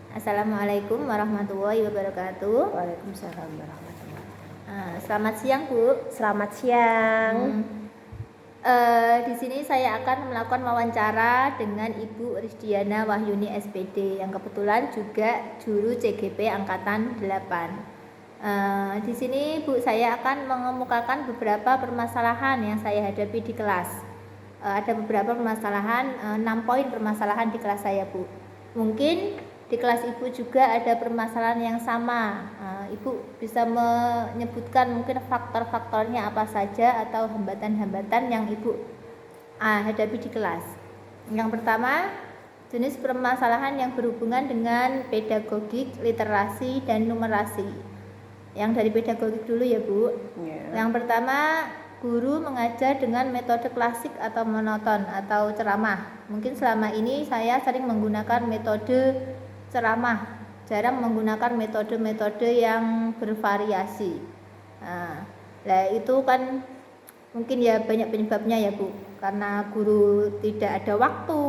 Assalamualaikum warahmatullahi wabarakatuh. Waalaikumsalam warahmatullahi wabarakatuh. Selamat siang, Bu. Selamat siang. Di sini saya akan melakukan wawancara dengan Ibu Rizdiana Wahyuni SPD yang kebetulan juga juru CGP angkatan 8. Di sini Bu, saya akan mengemukakan beberapa permasalahan yang saya hadapi di kelas. Ada beberapa permasalahan, 6 poin permasalahan di kelas saya, Bu. Mungkin di kelas Ibu juga ada permasalahan yang sama. Ibu bisa menyebutkan mungkin faktor-faktornya apa saja atau hambatan-hambatan yang Ibu hadapi di kelas. Yang pertama, jenis permasalahan yang berhubungan dengan pedagogik, literasi, dan numerasi. Yang dari pedagogik dulu ya, Bu. Yang pertama, guru mengajar dengan metode klasik atau monoton atau ceramah. Mungkin selama ini saya sering menggunakan metode ceramah, jarang menggunakan metode-metode yang bervariasi. Nah, itu kan mungkin ya banyak penyebabnya ya, Bu. Karena guru tidak ada waktu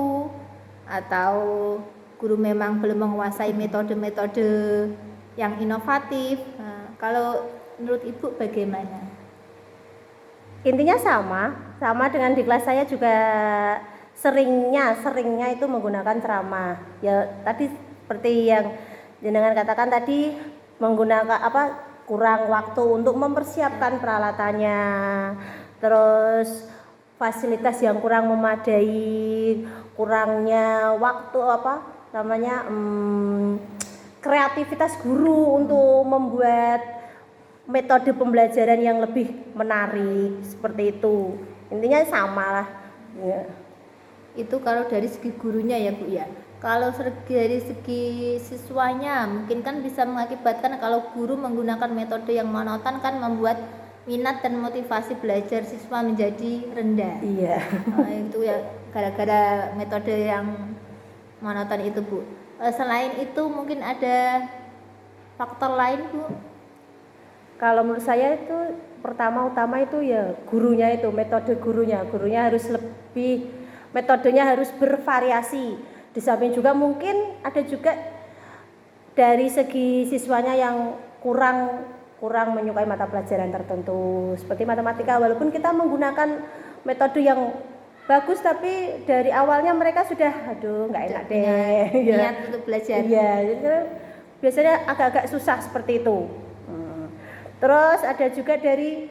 atau guru memang belum menguasai metode-metode yang inovatif. Kalau menurut Ibu bagaimana? Intinya sama dengan di kelas saya juga seringnya itu menggunakan ceramah. Ya tadi seperti yang jenengan katakan tadi, menggunakan kurang waktu untuk mempersiapkan peralatannya, terus fasilitas yang kurang memadai, kurangnya waktu kreativitas guru untuk membuat metode pembelajaran yang lebih menarik, seperti itu. Intinya sama lah ya. Itu kalau dari segi gurunya ya, Bu ya. Kalau dari segi siswanya mungkin kan bisa mengakibatkan kalau guru menggunakan metode yang monoton kan membuat minat dan motivasi belajar siswa menjadi rendah. Iya. Itu ya gara-gara metode yang monoton itu, Bu. Selain itu mungkin ada faktor lain, Bu? Kalau menurut saya itu utama itu ya gurunya, itu metode gurunya harus lebih, metodenya harus bervariasi. Di samping juga mungkin ada juga dari segi siswanya yang kurang menyukai mata pelajaran tertentu seperti matematika, walaupun kita menggunakan metode yang bagus tapi dari awalnya mereka sudah nggak enak deh niat untuk belajar. Iya, biasanya agak-agak susah seperti itu. Terus ada juga dari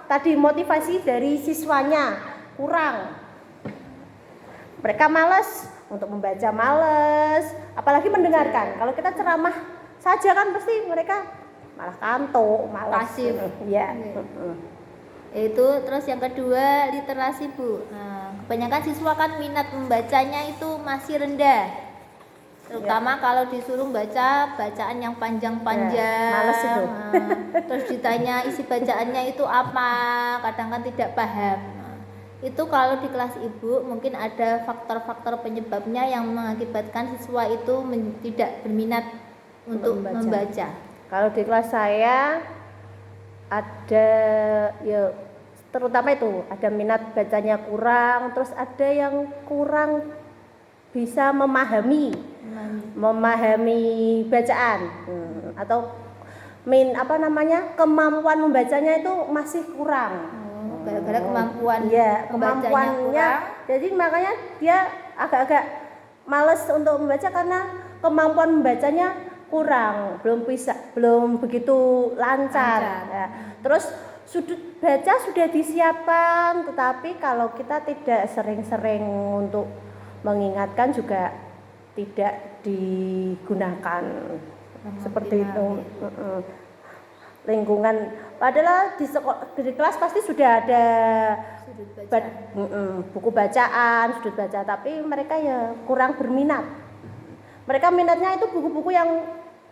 tadi motivasi dari siswanya kurang. Mereka malas untuk membaca, apalagi mendengarkan. Kalau kita ceramah saja kan pasti mereka malah kantuk, malas. Pasif. Iya. Itu terus yang kedua literasi, Bu. Kebanyakan siswa kan minat membacanya itu masih rendah. Terutama kalau disuruh baca bacaan yang panjang-panjang. Males itu. Terus ditanya isi bacaannya itu apa, kadang kan tidak paham. Itu kalau di kelas Ibu mungkin ada faktor-faktor penyebabnya yang mengakibatkan siswa itu tidak berminat untuk membaca. Kalau di kelas saya ada ya terutama itu ada minat bacanya kurang, terus ada yang kurang bisa memahami bacaan, atau kemampuan membacanya itu masih kurang. Gara-gara kemampuannya, jadi makanya dia agak-agak males untuk membaca karena kemampuan membacanya kurang, belum begitu lancar. Ya. Terus sudut baca sudah disiapkan, tetapi kalau kita tidak sering-sering untuk mengingatkan juga tidak digunakan. Seperti itu. Lingkungan, padahal di kelas pasti sudah ada buku bacaan, sudut baca, tapi mereka ya kurang berminat. Mereka minatnya itu buku-buku yang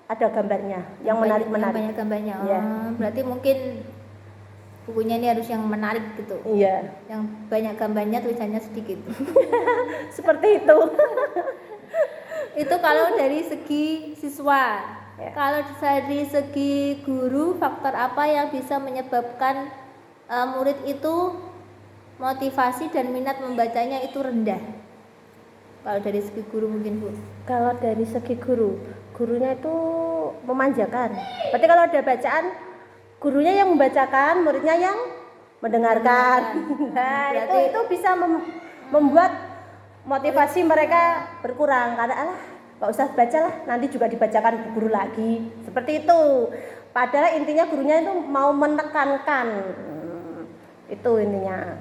ada gambarnya, yang menarik-menarik. Banyak gambarnya. Ya. Berarti mungkin bukunya ini harus yang menarik gitu. Iya. Yang banyak gambarnya, tulisannya sedikit. Seperti itu. Itu kalau dari segi siswa. Ya. Kalau dari segi guru, faktor apa yang bisa menyebabkan murid itu motivasi dan minat membacanya itu rendah? Kalau dari segi guru mungkin Bu. Kalau dari segi gurunya itu memanjakan. Berarti kalau ada bacaan, gurunya yang membacakan, muridnya yang mendengarkan. Nah, Berarti- itu bisa membuat motivasi mereka berkurang karena alah nggak usah baca lah, nanti juga dibacakan guru lagi. Seperti itu. Padahal intinya gurunya itu mau menekankan. Itu intinya.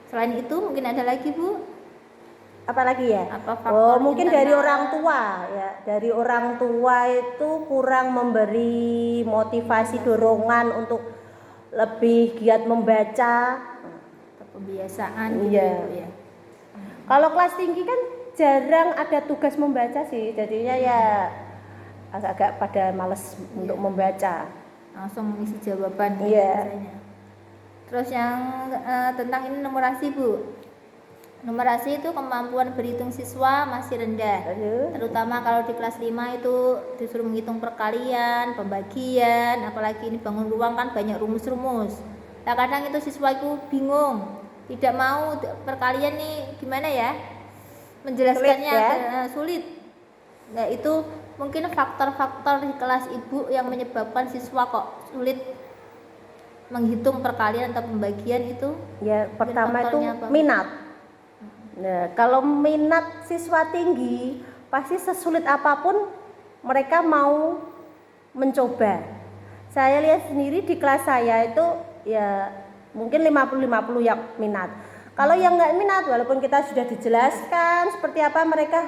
Selain itu mungkin ada lagi Bu? Apalagi ya? Apa faktor Mungkin internal? dari orang tua ya. Dari orang tua itu kurang memberi motivasi, dorongan untuk lebih giat membaca. Pembiasaan gitu Iya. ya, Bu ya. Kalau kelas tinggi kan jarang ada tugas membaca sih. Jadinya ya agak-agak pada males untuk membaca. Langsung mengisi jawaban gitu Iya. biasanya. Terus yang tentang ini numerasi Bu. Numerasi itu kemampuan berhitung siswa masih rendah. Aduh. Terutama kalau di kelas 5 itu disuruh menghitung perkalian, pembagian, apalagi ini bangun ruang kan banyak rumus-rumus. Nah kadang itu siswa itu bingung, tidak mau perkalian nih gimana ya menjelaskannya sulit. Nah itu mungkin faktor-faktor di kelas ibu yang menyebabkan siswa kok sulit menghitung perkalian atau pembagian itu. Ya, pertama itu faktornya apa? minat. Nah, kalau minat siswa tinggi, pasti sesulit apapun mereka mau mencoba. Saya lihat sendiri di kelas saya itu ya mungkin 50-50 yang minat. Kalau yang nggak minat, walaupun kita sudah dijelaskan seperti apa mereka,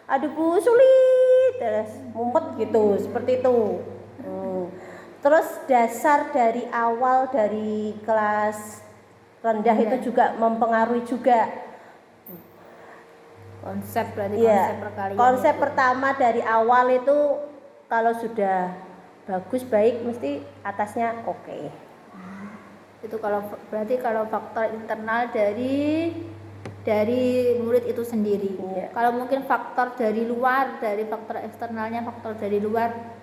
aduh Bu sulit, terus mumpet gitu, seperti itu. Terus dasar dari awal dari kelas rendah itu juga mempengaruhi juga. Konsep berarti Iya. konsep perkalian. Konsep itu. pertama dari awal itu kalau sudah bagus baik mesti atasnya oke. Itu kalau berarti kalau faktor internal dari murid itu sendiri. Iya. Kalau mungkin faktor dari luar, dari faktor eksternalnya, faktor dari luar,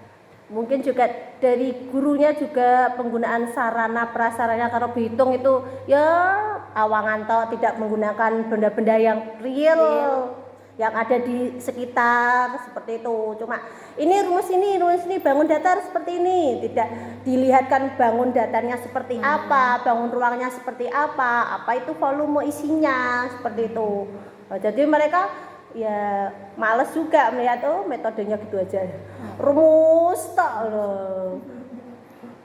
Mungkin juga dari gurunya juga penggunaan sarana prasarana kalau berhitung itu ya awangan toh, tidak menggunakan benda-benda yang real yang ada di sekitar seperti itu. Cuma ini rumus ini bangun datar seperti ini, tidak dilihatkan bangun datarnya seperti apa, bangun ruangnya seperti apa itu volume isinya seperti itu. Nah, jadi mereka ya males juga melihat metodenya gitu aja. Rumus tok loh.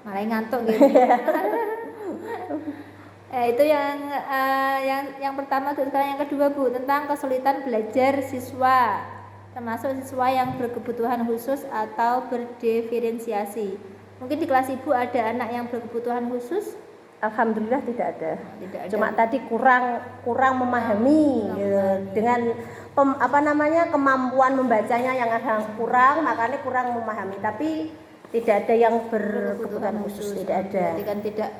malah ngantuk gitu. Itu yang pertama tuh. Sekarang yang kedua Bu, tentang kesulitan belajar siswa, termasuk siswa yang berkebutuhan khusus atau berdiferensiasi. Mungkin di kelas Ibu ada anak yang berkebutuhan khusus? Alhamdulillah tidak ada. Tidak ada. Cuma tadi kurang memahami gitu. Dengan kemampuan membacanya yang ada kurang, makanya kurang memahami. Tapi tidak ada yang berkebutuhan khusus, tidak ada. Jadi kan tidak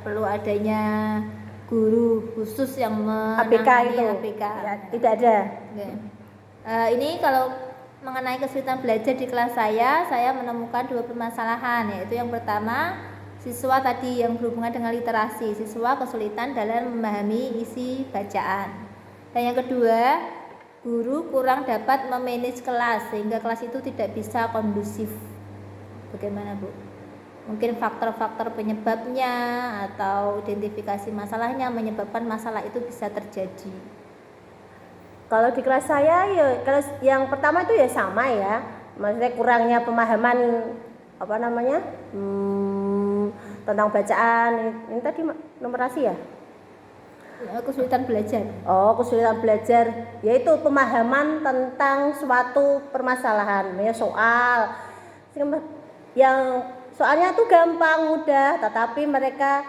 perlu adanya guru khusus yang ABK menangani itu ABK. ya, tidak ada. Oke. Ini kalau mengenai kesulitan belajar di kelas saya menemukan dua permasalahan, yaitu yang pertama siswa tadi yang berhubungan dengan literasi, siswa kesulitan dalam memahami isi bacaan. Dan yang kedua, guru kurang dapat memanage kelas sehingga kelas itu tidak bisa kondusif. Bagaimana Bu? Mungkin faktor-faktor penyebabnya atau identifikasi masalahnya menyebabkan masalah itu bisa terjadi. Kalau di kelas saya ya kelas yang pertama itu ya sama ya. Maksudnya kurangnya pemahaman tentang bacaan. Ini tadi numerasi ya? Kesulitan belajar. Kesulitan belajar yaitu pemahaman tentang suatu permasalahan, ya soal yang soalnya tuh gampang mudah, tetapi mereka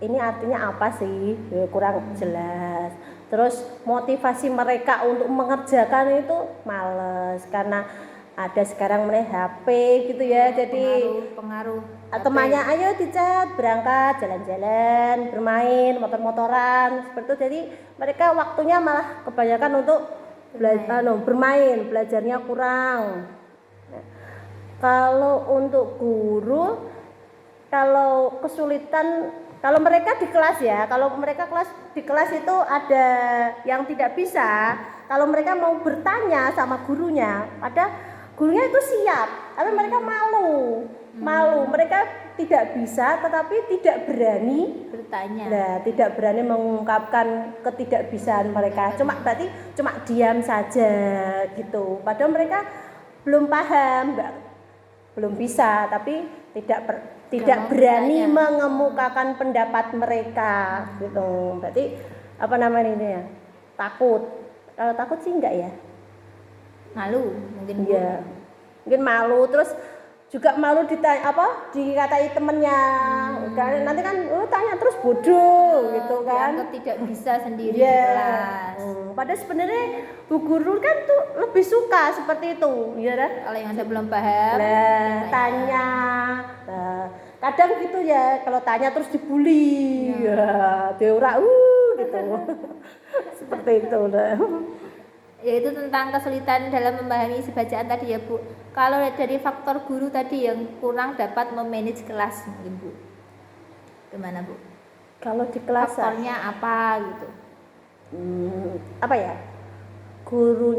ini artinya apa sih kurang jelas. Terus motivasi mereka untuk mengerjakan itu males karena ada sekarang HP gitu ya, jadi pengaruh temannya ayo dicat berangkat jalan-jalan bermain motor-motoran seperti itu, jadi mereka waktunya malah kebanyakan untuk bermain, belajarnya kurang. Kalau untuk guru, kalau kesulitan Kalau mereka di kelas ya, kalau mereka di kelas itu ada yang tidak bisa, kalau mereka mau bertanya sama gurunya, gurunya itu siap, tapi mereka malu. Mereka tidak bisa tetapi tidak berani bertanya. Nah, tidak berani mengungkapkan ketidakbisaan mereka. Berarti cuma diam saja gitu. Padahal mereka belum paham, belum bisa, tapi tidak berani mengemukakan pendapat mereka gitu. Berarti apa namanya ini ya? Takut. Kalau takut sih enggak ya? Malu mungkin. Iya. Mungkin malu, terus juga malu dikatai temennya. Nanti kan tanya terus bodoh gitu kan. Dianggap tidak bisa sendiri di kelas. Padahal sebenarnya Bu Guru kan tuh lebih suka seperti itu, ya kan? Kalau yang ada belum paham, tanya. Nah, kadang gitu ya, kalau tanya terus dibully. Ya, diurak gitu. Seperti itu lah. Yaitu tentang kesulitan dalam memahami isi bacaan tadi ya Bu. Kalau dari faktor guru tadi yang kurang dapat memanage kelas mungkin Bu, gimana Bu? Kalau di kelas faktornya apa gitu? Apa ya? Guru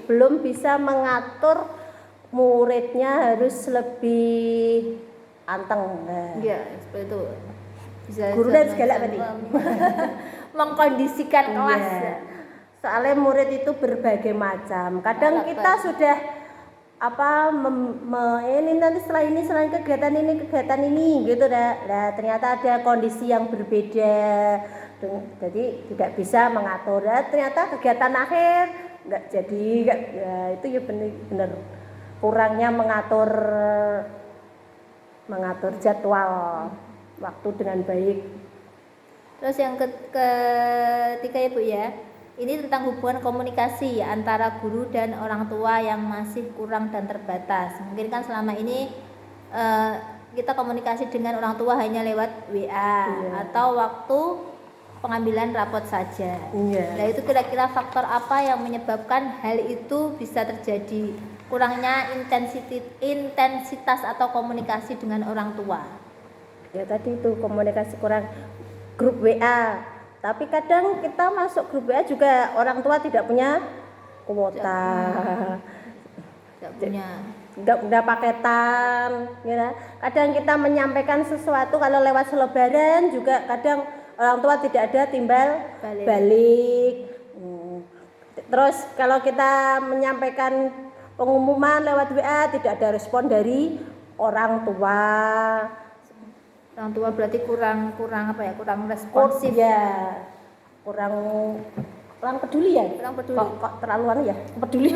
belum bisa mengatur muridnya harus lebih anteng. Iya, seperti itu. Bisa guru dan segala tadi. Mengkondisikan kelas. Iya. Soalnya murid itu berbagai macam. Kadang kita sudah ini nanti setelah ini selain kegiatan ini gitu dah. Nah, ternyata ada kondisi yang berbeda. Jadi tidak bisa mengatur. Nah, ternyata kegiatan akhir enggak jadi. Ya, itu ya benar kurangnya mengatur jadwal waktu dengan baik. Terus yang ketiga ya Bu ya, ini tentang hubungan komunikasi antara guru dan orang tua yang masih kurang dan terbatas. Mungkin kan selama ini kita komunikasi dengan orang tua hanya lewat WA atau waktu pengambilan rapot saja. Nah itu kira-kira faktor apa yang menyebabkan hal itu bisa terjadi? Kurangnya intensitas atau komunikasi dengan orang tua. Ya tadi itu komunikasi kurang. Grup WA, tapi kadang kita masuk grup WA juga orang tua tidak punya kuota, tidak paketan, ya. Kadang kita menyampaikan sesuatu kalau lewat selebaran juga kadang orang tua tidak ada timbal balik. Terus kalau kita menyampaikan pengumuman lewat WA tidak ada respon dari orang tua. Orang tua berarti kurang responsif ya, kurang peduli ya, kok terlaluan ya peduli.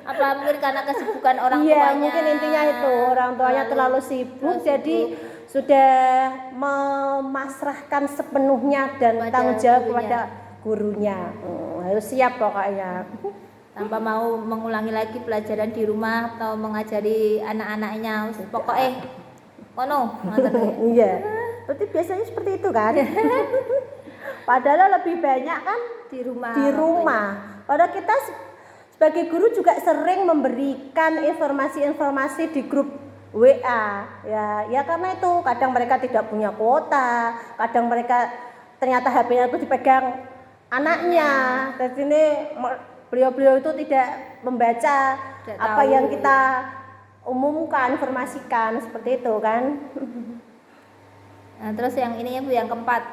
Apa mungkin karena kesibukan orang tuanya? Iya, mungkin intinya itu orang tuanya terlalu sibuk, jadi sudah memasrahkan sepenuhnya dan tanggung jawab kepada gurunya. Harus siap pokoknya. Tanpa mau mengulangi lagi pelajaran di rumah atau mengajari anak-anaknya, pokoknya iya, berarti biasanya seperti itu kan. Padahal lebih banyak kan di rumah. Padahal kita sebagai guru juga sering memberikan informasi-informasi di grup WA. Ya karena itu kadang mereka tidak punya kuota, kadang mereka ternyata HP-nya itu dipegang anaknya. Dan sini beliau-beliau itu tidak membaca apa yang kita umumkan, informasikan seperti itu kan. Nah, terus yang ini ya Bu, yang keempat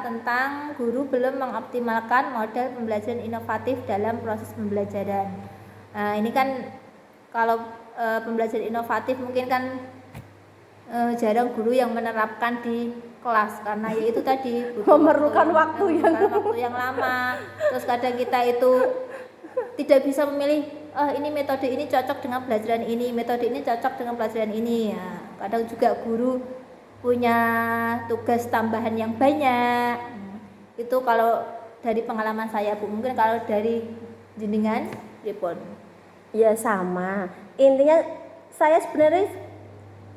tentang guru belum mengoptimalkan model pembelajaran inovatif dalam proses pembelajaran. Nah, ini kan kalau pembelajaran inovatif mungkin kan jarang guru yang menerapkan di kelas karena ya itu tadi memerlukan waktu yang lama. Terus kadang kita itu tidak bisa memilih ini metode ini cocok dengan pelajaran ini, metode ini cocok dengan pelajaran ini. Ya, kadang juga guru punya tugas tambahan yang banyak. Itu kalau dari pengalaman saya Bu, mungkin kalau dari jenengan Jepon. Ya sama. Intinya saya sebenarnya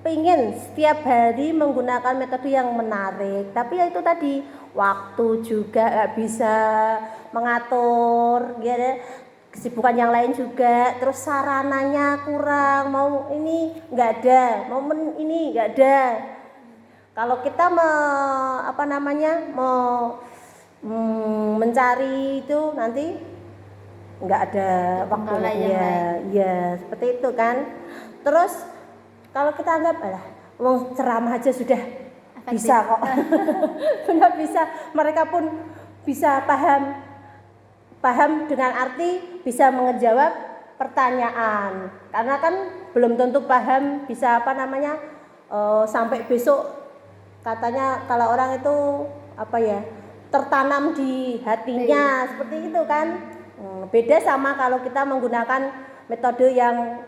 pengen setiap hari menggunakan metode yang menarik, tapi ya itu tadi waktu juga nggak bisa mengatur, ya. kesibukan yang lain juga, terus sarananya kurang, mau ini nggak ada, ini nggak ada. Kalau kita mencari itu nanti nggak ada waktunya, ya seperti itu kan. Terus kalau kita anggap wong ceramah aja sudah bisa kok, sudah bisa, mereka pun bisa paham dengan arti, bisa menjawab pertanyaan, karena kan belum tentu paham bisa sampai besok. Katanya kalau orang itu tertanam di hatinya, seperti itu kan. Beda sama kalau kita menggunakan metode yang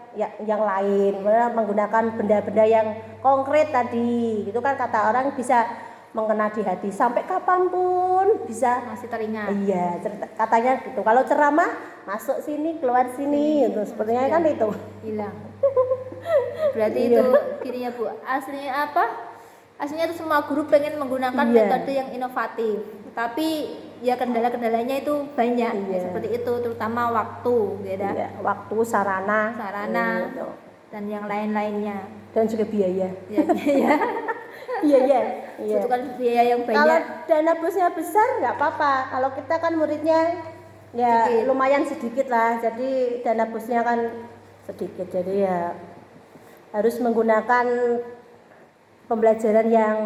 lain, menggunakan benda-benda yang konkret tadi, itu kan kata orang bisa mengena di hati sampai kapanpun bisa masih teringat. Iya, katanya gitu. Kalau ceramah masuk sini keluar sini, itu sepertinya kan itu hilang. Berarti itu gini ya Bu, aslinya itu semua guru pengen menggunakan metode yang inovatif, tapi ya kendala-kendalanya itu banyak, seperti itu, terutama waktu, waktu, sarana dan yang lain-lainnya, dan juga biaya. Biaya, butuhkan biaya yang banyak. Kalau dana bosnya besar nggak apa-apa, kalau kita kan muridnya sedikit. Lumayan sedikit lah, jadi dana bosnya kan sedikit, jadi ya harus menggunakan pembelajaran yang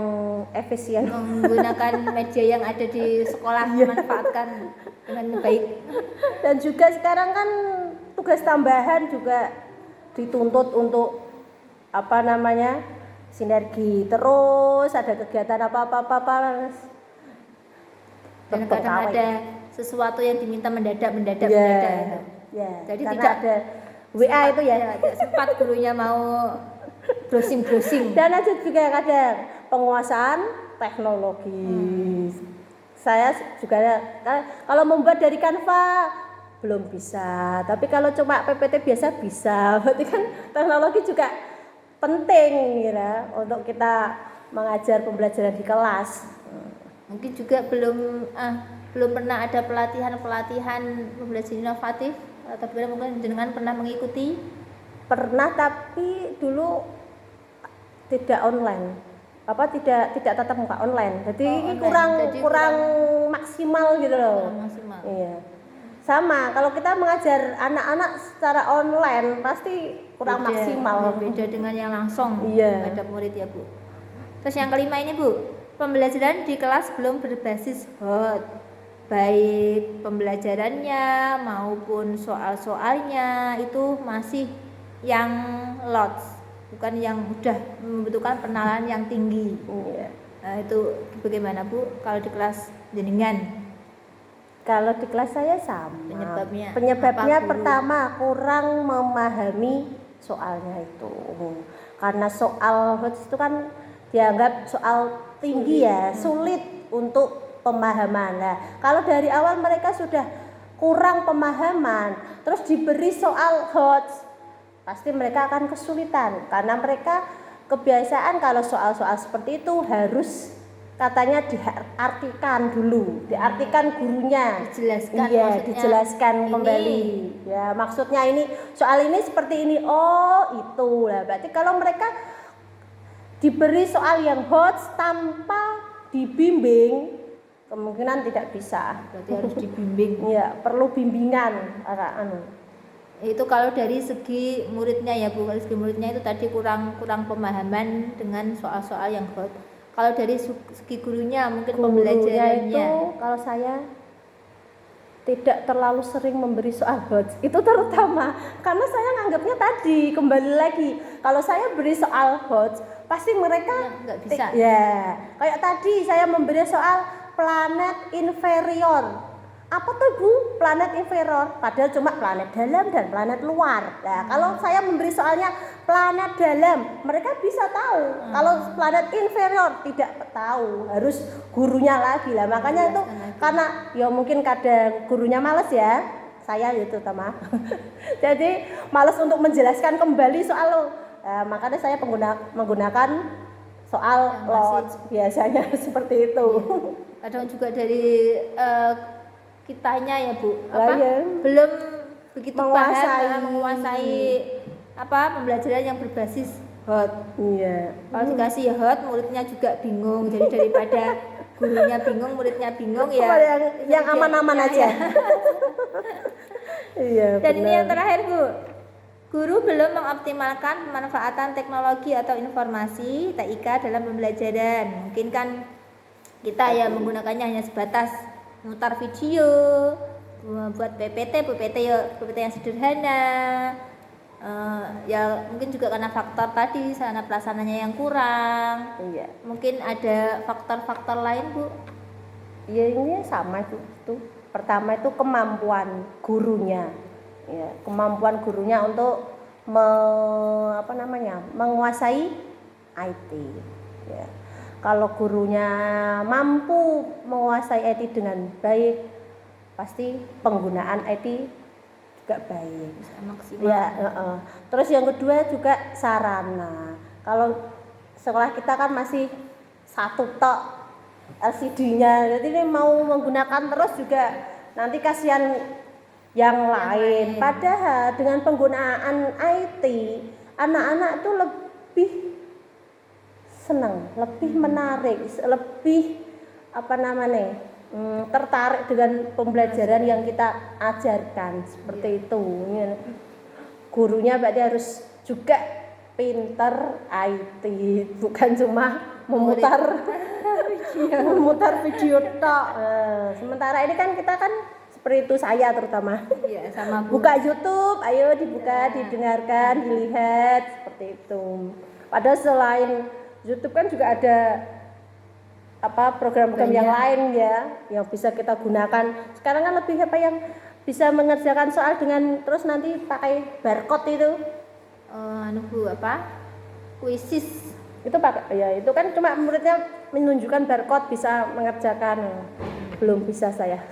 efisien, menggunakan media yang ada di sekolah, manfaatkan dengan baik. Dan juga sekarang kan tugas tambahan juga dituntut untuk sinergi, terus ada kegiatan apa-apa. Dan kadang ada sesuatu yang diminta mendadak. Jadi tidak ada WA itu tidak sempat gurunya mau browsing. Dan ada juga kadang penguasaan teknologi. Saya juga kalau membuat dari Canva belum bisa, tapi kalau cuma PPT biasa bisa. Berarti kan teknologi juga penting untuk kita mengajar pembelajaran di kelas. Mungkin juga belum pernah ada pelatihan pembelajaran inovatif, atau mungkin jenengan pernah mengikuti? Pernah, tapi dulu tidak online, tidak tatap muka online, jadi kurang maksimal gitu loh. Maksimal. Iya. Sama kalau kita mengajar anak-anak secara online pasti kurang maksimal. Beda dengan yang langsung menghadap murid ya Bu. Terus yang kelima ini Bu, pembelajaran di kelas belum berbasis hot, baik pembelajarannya maupun soal-soalnya itu masih yang lots, bukan yang udah membutuhkan penalaan yang tinggi. Nah, itu bagaimana Bu kalau di kelas jenengan? Kalau di kelas saya sama. Penyebabnya pertama kurang memahami soalnya itu. Karena soal HOTS itu kan dianggap soal tinggi sulit untuk pemahaman. Nah, kalau dari awal mereka sudah kurang pemahaman, terus diberi soal HOTS, pasti mereka akan kesulitan karena mereka kebiasaan kalau soal-soal seperti itu harus katanya diartikan dulu, diartikan gurunya, dijelaskan kembali. Ya, maksudnya ini soal ini seperti ini, itu lah. Berarti kalau mereka diberi soal yang HOTS tanpa dibimbing, kemungkinan tidak bisa. Berarti harus dibimbing. Ya, perlu bimbingan. Itu kalau dari segi muridnya ya Bu, dari segi muridnya itu tadi kurang pemahaman dengan soal-soal yang HOTS. Kalau dari segi gurunya mungkin pembelajarannya itu, kalau saya tidak terlalu sering memberi soal HOTS itu terutama karena saya nganggapnya tadi kembali lagi kalau saya beri soal HOTS pasti mereka nggak bisa. Kayak tadi saya memberi soal planet inferior. Apa tuh Bu planet inferior? Padahal cuma planet dalam dan planet luar. Nah, kalau saya memberi soalnya planet dalam, mereka bisa tahu. Kalau planet inferior tidak tahu, harus gurunya lagi lah. Makanya itu karena ya mungkin kadang gurunya males ya. Saya itu sama. Jadi males untuk menjelaskan kembali soal. Makanya saya menggunakan soal lots biasanya seperti itu. Kadang juga dari kitanya ya Bu, begitu menguasai pembelajaran yang berbasis hot. Iya. Kalau dikasih hot, muridnya juga bingung. Jadi daripada gurunya bingung, muridnya bingung ya. Yang aman-aman aja. Iya. Dan ini yang terakhir Bu, guru belum mengoptimalkan pemanfaatan teknologi atau informasi TIK dalam pembelajaran. Mungkin kan kita ya menggunakannya hanya sebatas mutar video, buat PPT yang sederhana. Ya mungkin juga karena faktor tadi sarana pelaksananya yang kurang. Iya. Mungkin ada faktor-faktor lain Bu. Ya ini sama itu. Pertama itu kemampuan gurunya. Ya, kemampuan gurunya untuk menguasai IT. Ya. Kalau gurunya mampu menguasai IT dengan baik, pasti penggunaan IT juga baik. Bisa maksimal. Ya, terus yang kedua juga sarana. Kalau sekolah kita kan masih satu tok LCD-nya, jadi ini mau menggunakan terus juga nanti kasihan yang lain. Padahal dengan penggunaan IT, anak-anak itu lebih senang, lebih menarik, lebih tertarik dengan pembelajaran yang kita ajarkan seperti itu. Gurunya berarti harus juga pintar IT, bukan cuma memutar video tok. Sementara ini kan kita kan seperti itu, saya terutama. Iya, sama Bu. Buka YouTube, ayo dibuka, didengarkan, dilihat seperti itu. Padahal selain YouTube kan juga ada program-program yang lain ya yang bisa kita gunakan. Sekarang kan lebih yang bisa mengerjakan soal dengan terus nanti pakai barcode itu. Bu Quizzes Itu pakai ya, itu kan cuma muridnya menunjukkan barcode bisa mengerjakan. Belum bisa saya.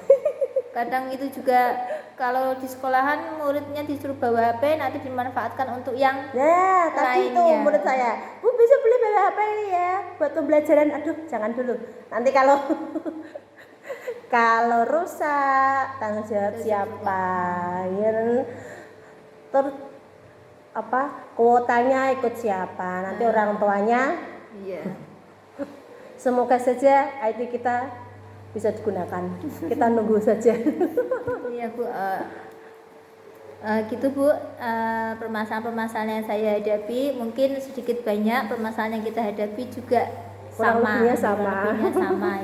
Kadang itu juga kalau di sekolahan muridnya disuruh bawa HP, nanti dimanfaatkan untuk yang tadi itu lainnya. murid saya, Bu bisa beli bawa HP ya buat pembelajaran. Aduh jangan dulu, nanti kalau kalau rusak tanggung jawab siapa ya, terus kuotanya ikut siapa, nanti orang tuanya. Iya. Semoga saja IT kita bisa digunakan. Kita nunggu saja. Iya Bu, gitu Bu, permasalahan-permasalahan yang saya hadapi mungkin sedikit banyak permasalahan yang kita hadapi juga Kurang lebihnya sama,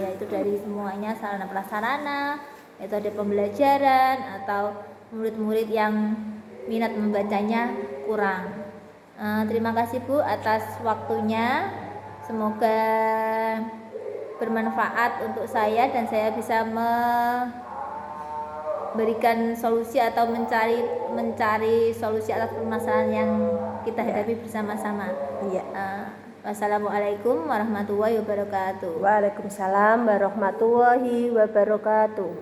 yaitu dari semuanya sarana prasarana, metode pembelajaran atau murid-murid yang minat membacanya kurang. Terima kasih Bu atas waktunya, semoga bermanfaat untuk saya dan saya bisa memberikan solusi atau mencari solusi atas permasalahan yang kita hadapi bersama-sama. Iya. Wassalamualaikum warahmatullahi wabarakatuh. Waalaikumsalam warahmatullahi wabarakatuh.